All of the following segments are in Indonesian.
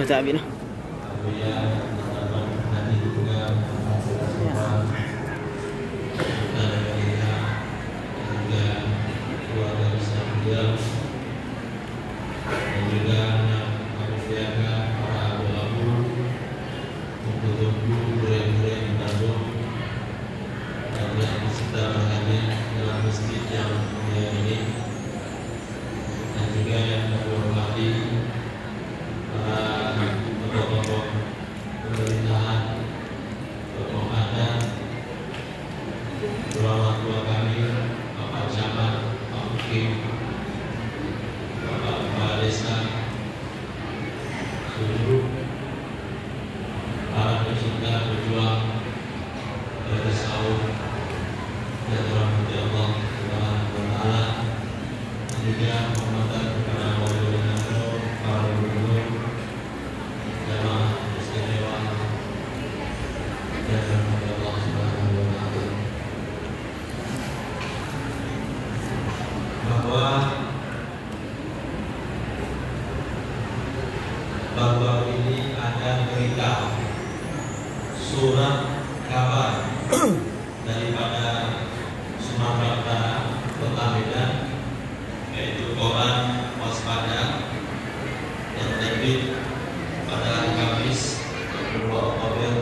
Sabi na. Baru ini ada berita surat kabar daripada Sumatera Utara, Kota Medan, yaitu koran Waspada yang terbit pada hari Kamis 2 Oktober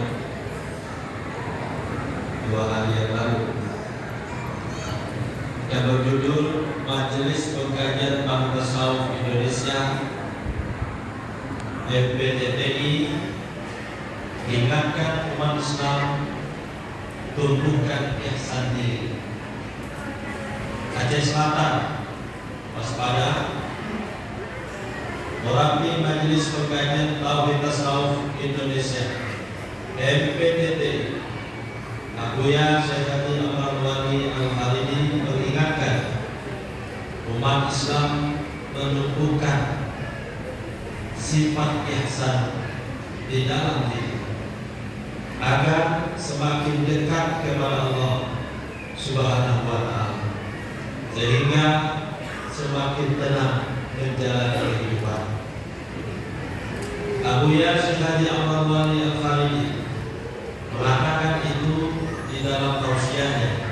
2 hari yang lalu, yang berjudul Majelis Pengkajian Bank Tasawuf Indonesia MPTTI ingatkan umat Islam tumbuhkan ihsan diri. Aceh Selatan waspada. Murabi Majelis Pengkajian Tauhid Tasawuf Indonesia MPTTI Abuya Syekh Abdul Wali Al-Haridi mengingatkan umat Islam menumbuhkan sifat ihsan di dalam diri agar semakin dekat kepada Allah Subhanahu wa Ta'ala, sehingga semakin tenang menjalani kehidupan. Abuya Syekh Abdul Wali Al-Haridi mengatakan itu di dalam tausiahnya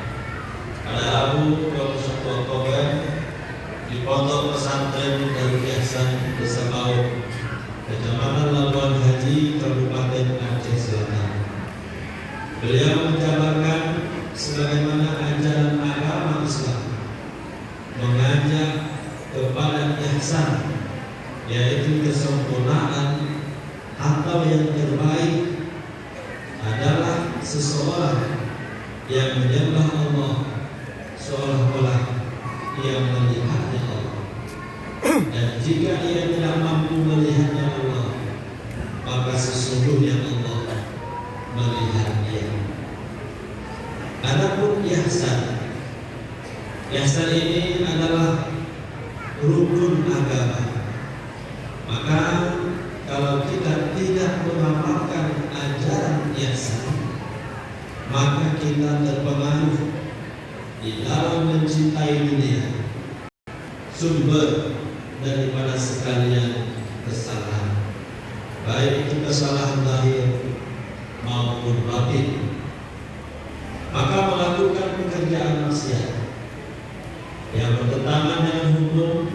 pada Rabu 21 Oktober di Pondok Pesantren Darul Ihsan Besakau, Kecamatan Labuan Haji, Kabupaten Aceh Selatan. Beliau menjabarkan sebagaimana ajaran agama Islam mengajak kepada ihsan, yaitu kesempurnaan atau yang terbaik adalah seseorang yang menyembah Allah seolah-olah ia melihatnya Allah. Dan jika ia tidak mampu melihatnya Allah, maka sesungguhnya Allah melihat dia. Adapun ihsan ini adalah rukun agama. Maka kalau kita tidak mengamalkan ajaran ihsan, maka kita terpengaruh di dalam mencintai dunia, sumber daripada sekalian kesalahan, baik itu kesalahan lahir maupun batin. Maka melakukan pekerjaan maksiat yang bertentangan dengan hukum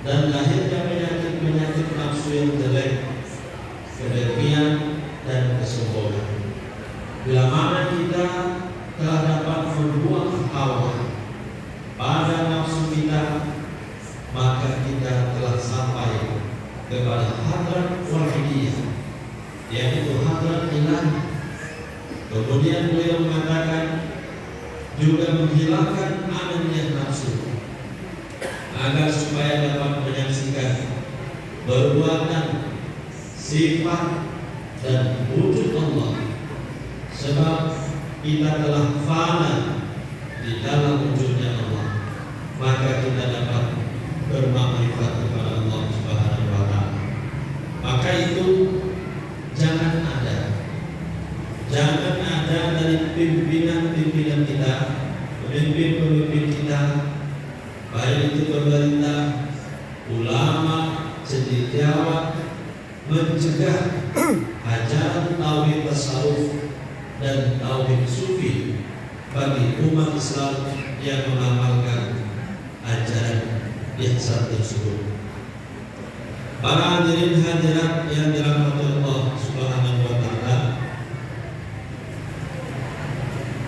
dan lahirnya penyakit-penyakit nafsu yang jelek, kedengkian dan kesombongan. Bila mana kita telah dapat membuang hawa pada nafsu kita, maka kita telah sampai kepada hadrat wahidiyah, yaitu hadrat ilahi. Kemudian beliau mengatakan juga menghilangkan ananya nafsu, agar supaya dapat menyaksikan perbuatan, sifat dan wujud Allah. Sebab kita telah fana di dalam wujudnya Allah, maka kita dapat bermakrifat kepada Allah Subhanahu wa Ta'ala. Maka itu jangan ada dari pimpinan-pimpinan kita, pemimpin-pemimpin kita, baik itu pemerintah, ulama, cendekiawan, mencegah ajaran tauhid tasawuf dan tauhid sufi bagi umat Islam yang mengamalkan ajaran ihsan tersebut. Para hadirin hadirat yang dirahmati Allah Subhanahu wa taala,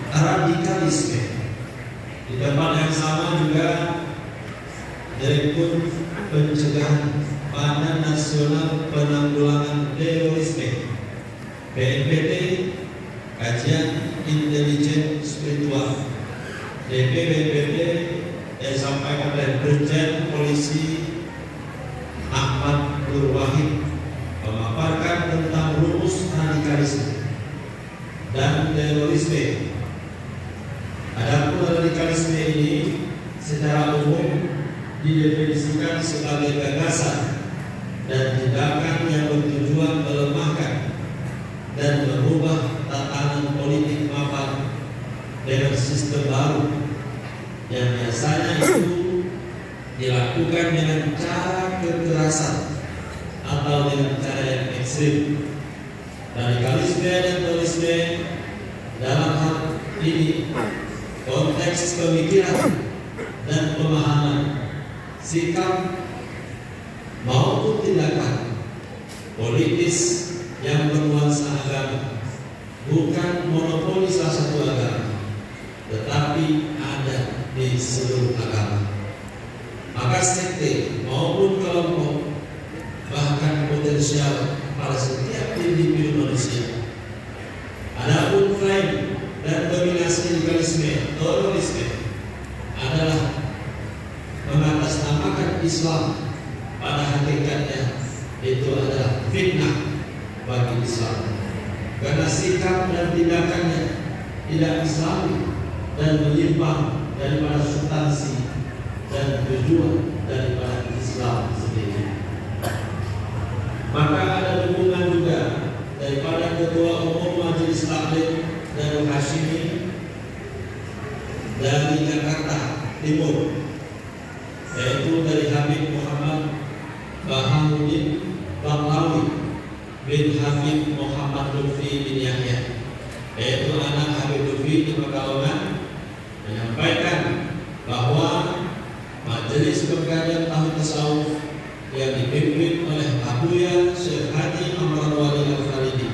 radikalisme di tempat yang sama juga Direktur Pencegahan Badan Nasional Penanggulangan Terorisme BNPT, Kajian Intelijen Spiritual DPBNPT yang disampaikan oleh Brigjen Polisi Ahmad Nur Wahid memaparkan tentang rumus radikalisme dan terorisme. Adapun radikalisme ini secara umum didefinisikan sebagai gagasan dan tindakan yang bertujuan melemahkan dan merubah tatanan politik mapan dengan sistem baru yang biasanya itu dilakukan dengan cara kekerasan atau dengan cara yang ekstrim. Radikalisme dan terorisme dalam hal ini konteks pemikiran dan pemahaman, sikap maupun tindakan politis yang bernuansa agama, bukan monopoli salah satu agama, tetapi ada di seluruh agama. Maka sekte maupun kelompok, bahkan potensial pada setiap individu manusia. Adapun klaim dan dominasi radikalisme terorisme adalah mengatasnamakan Islam, pada hakikatnya itu adalah fitnah bagi Islam karena sikap dan tindakannya tidak Islami dan menyimpang daripada substansi dan tujuan daripada Islam sendiri. Maka ada dukungan juga daripada Ketua Umum Majelis Taklim Darul Hashimi dari Jakarta Timur, yaitu dari Habib Muhammad Bahamuddin Banglawi bin Habib Muhammad Lutfi bin Yahya, yaitu anak Habib Lutfi di Pekalongan, menyampaikan bahwa Majelis Pengkajian Tauhid Tasawuf yang dipimpin oleh Abuya Syekh Haji Amran Wali Al-Faridi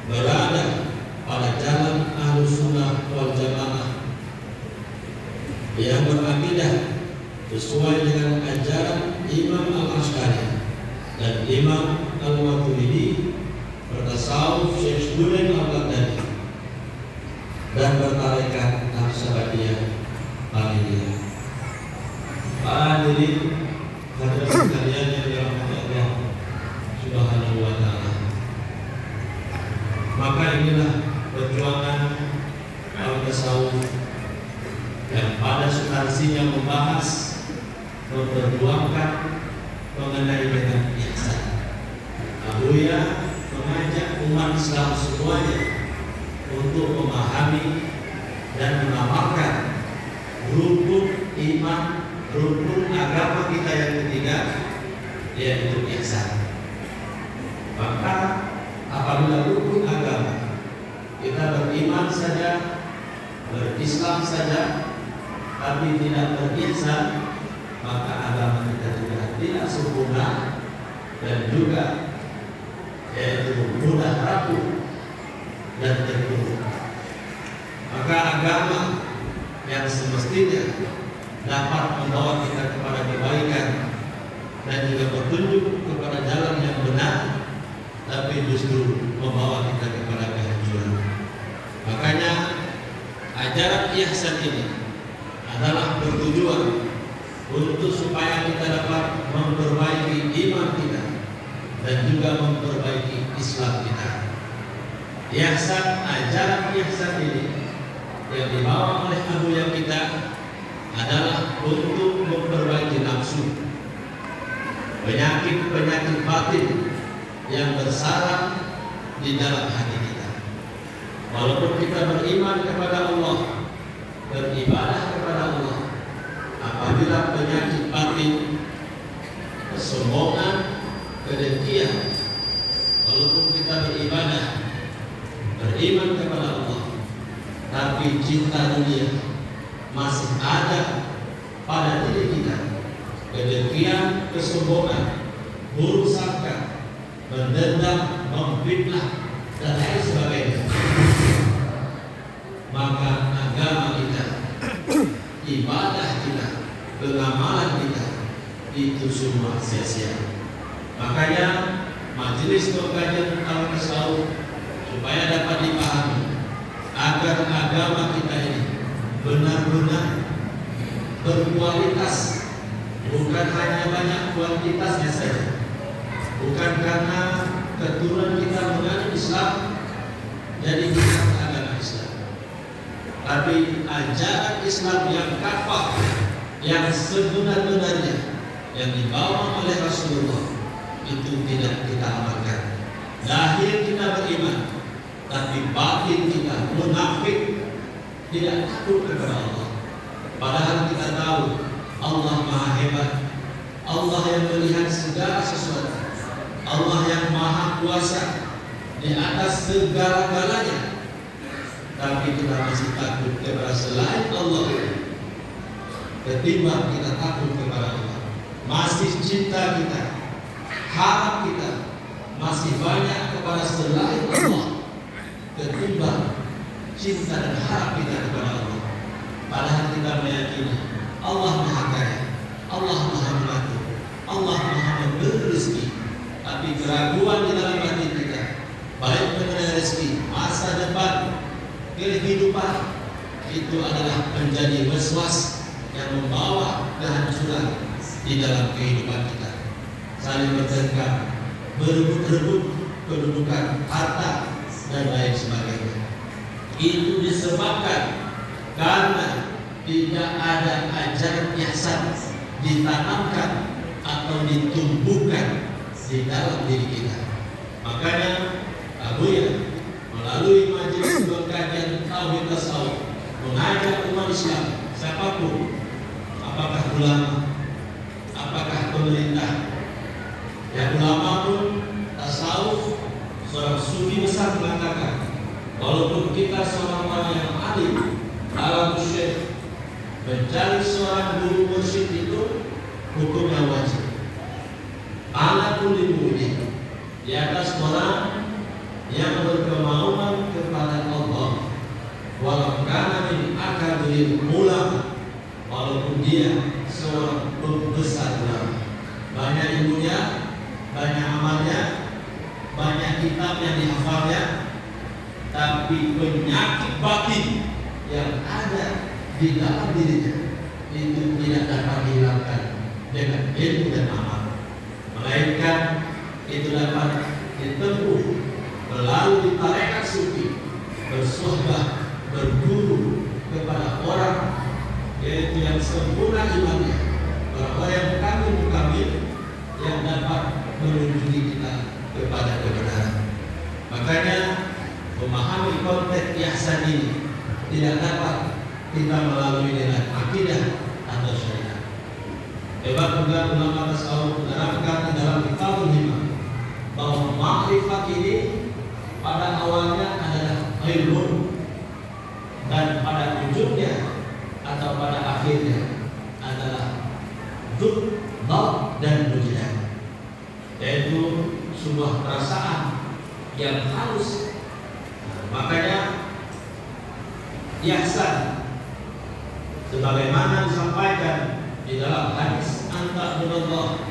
berada pada jalan Ahlus Sunnah wal Jamaah yang berakidah sesuai dengan ajaran Imam Al-Ash'ari dan Imam Al-Maturidi, bertasawuf Syekh Junaid Al-Baghdadi, dan bertarekat Naqsabandiyah Khaliliyah. Para hadirin hadirat sekalian yang dirahmati Allah Subhanahu wa taala. Maka inilah perjuangan al-tasawuf yang pada substansinya membahas, memperjuangkan mengenai dengan ihsan. Abuya mengajak umat Islam semuanya untuk memahami dan mengamalkan rukun iman, rukun agama kita yang ketiga, yaitu ihsan. Maka apabila rukun agama kita beriman saja, berislam saja, tapi tidak berihsan, maka agama kita juga tidak sempurna dan juga yaitu mudah rapuh dan terpuruk. Maka agama yang semestinya dapat membawa kita kepada kebaikan dan juga petunjuk kepada jalan yang benar, tapi justru membawa kita kepada kehancuran. Makanya ajaran ihsan ini adalah bertujuan untuk supaya kita dapat memperbaiki iman kita dan juga memperbaiki Islam kita. Ihsan, ajaran ihsan ini yang dibawa oleh abuya kita adalah untuk memperbaiki nafsu, penyakit-penyakit batin yang bersarang di dalam hati kita. Walaupun kita beriman kepada Allah, beribadah kepada Allah, apabila penyakit batin, kesombongan, kedengkian, walaupun kita beriman kepada Allah, tapi cinta dunia masih ada pada diri kita. Kedengkian, kesombongan, buruk sangka, mendendam, memfitnah, dan lain sebagainya. Maka agama kita, ibadah kita, pengamalan kita, itu semua sia-sia. Makanya majelis pengkajian tentang tasawuf supaya dapat dipahami agar agama kita ini benar-benar berkualitas, bukan hanya banyak kuantitasnya saja. Bukan karena keturunan kita menganut Islam jadi kita agama Islam, tapi ajaran Islam yang kafah, yang sebenar-benarnya yang dibawa oleh Rasulullah itu tidak kita amalkan. Lahir kita beriman, tapi batin kita munafik, tidak takut kepada Allah. Padahal kita tahu Allah Maha Hebat, Allah yang melihat segala sesuatu, Allah yang Maha Kuasa di atas segala-galanya. Tapi kita masih takut kepada selain Allah ketimbang kita takut kepada Allah. Masih cinta kita, harap kita masih banyak kepada selain Allah ketimbang cinta dan harap kita kepada Allah. Padahal kita meyakini Allah Maha Kaya, Allah Maha Mengatur, Allah Maha memberi rezeki. Tapi keraguan di dalam hati kita, baik mengenai rezeki, masa depan, kehidupan, itu adalah menjadi waswas yang membawa kehancuran di dalam kehidupan kita. Saling bertengkar, berebut-rebut kedudukan, harta, dan lain sebagainya. Itu disebabkan karena tidak ada ajaran ihsan ditanamkan atau ditumbuhkan di dalam diri kita. Makanya Abuya melalui majelis pengkajian tauhid tasawuf mengajak umat Islam siapapun, apakah ulama, apakah pemerintah, yang ulama pun tasawuf, seorang sufi besar mengatakan walaupun kita seorang orang yang alim dalam syekh, mencari seorang guru mursyid itu hukumnya wajib. Ala kulli mu'min, di atas orang yang berkemauan kepada Allah, walau kana min akabiril ulama, walaupun dia seorang pembesar ulama, banyak ilmunya, banyak amalnya, banyak kitab yang dihafalnya, tapi penyakit batin yang ada di dalam dirinya itu tidak dapat dihilangkan dengan ilmu dan amal, melainkan itu dapat ditempuh melalui tarekat sufi, bersohbah, berguru kepada orang yaitu yang sempurna imannya, orang yang kamil yang dapat menunjuki kita kepada kebenaran. Makanya memahami konteks ihsan ini tidak dapat kita melalui dengan akidah atau syariat. Hebat juga ulama tasawuf menerangkan di dalam Kitabul Himam bahwa makrifat ini pada awalnya adalah ilmu dan pada ujungnya atau pada akhirnya adalah dzul dan wujudan, yaitu sebuah perasaan yang halus. Makanya ihsan sebagaimana disampaikan di dalam hadis anta minallah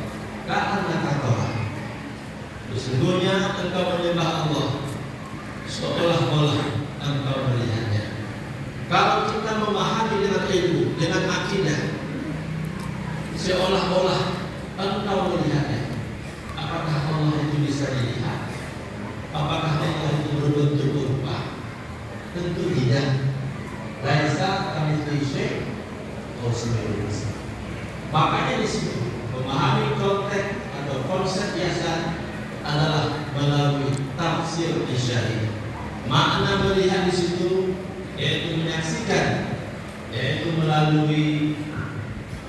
ka'annaka tara, sesungguhnya engkau menyembah Allah seolah-olah engkau melihatnya. Kalau kita memahami dengan ilmu, dengan akidah, seolah-olah engkau melihatnya, apakah Allah itu bisa dilihat? Apakah Allah itu berbentuk rupa? Tentu tidak. Laisa kamitslihi syai' wa huwa samiul basir. Makanya di sini memahami konteks atau konsep ihsan adalah melalui tafsir syar'i. Makna melihat di situ yaitu menyaksikan, yaitu melalui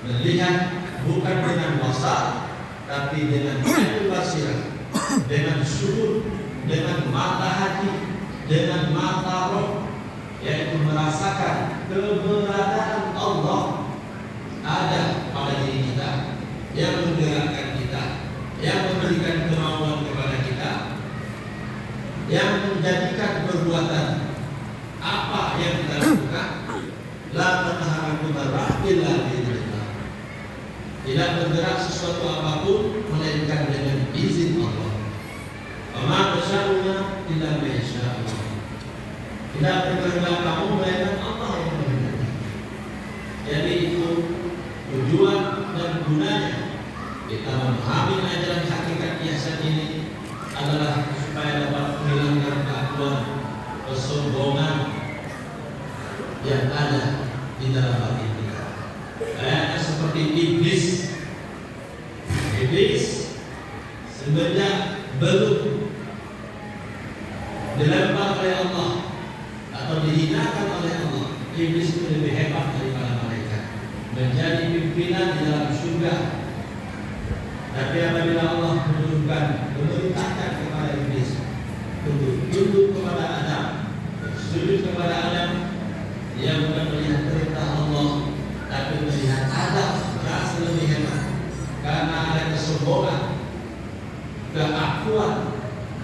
melihat bukan dengan wasat tapi dengan ilmu basirah, dengan syuhud, dengan mata hati, dengan mata roh, yaitu merasakan keberadaan Allah ada pada diri kita, yang menggerakkan kita, yang memberikan kemauan kepada kita, yang menjadikan perbuatan apa yang kita lakukan. La tanharu barra illa bi'idznillah. Tidak bergerak sesuatu apapun melainkan dengan izin Allah. Wa tasyauna illa ma yasha Allah. Tidak berkehendak kamu melainkan Allah yang berkehendak. Jadi itu tujuan dan gunanya kita memahami ajaran hakikat ihsan ini adalah supaya dapat menghilangkan kelakuan kesombongan yang ada di dalam hati kita. Kayaknya seperti iblis. Iblis sebenarnya belum dilempar oleh Allah atau dihinakan oleh Allah. Iblis itu lebih hebat daripada mereka, menjadi pimpinan di dalam surga. Tapi apabila Allah menurunkan, memerintahkan kepada iblis untuk tunduk kepada Adam, sujud kepada Adam, dia bukan melihat perintah Allah, tapi melihat Adam merasa lebih hebat karena ada kesombongan, keakuan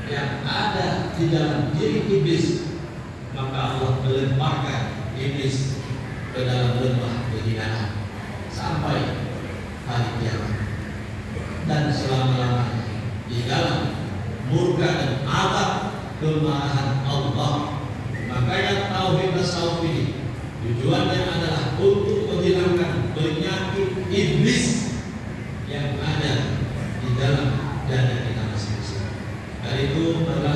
yang ada di dalam diri iblis. Maka Allah melemparkan iblis ke dalam lembah kehinaan sampai hari kiamat dan selama-lamanya di dalam murka dan azab kemarahan Allah. Makanya tauhid tasawuf ini tujuannya adalah untuk menghilangkan penyakit iblis yang ada di dalam dada kita masing-masing. Dari itu adalah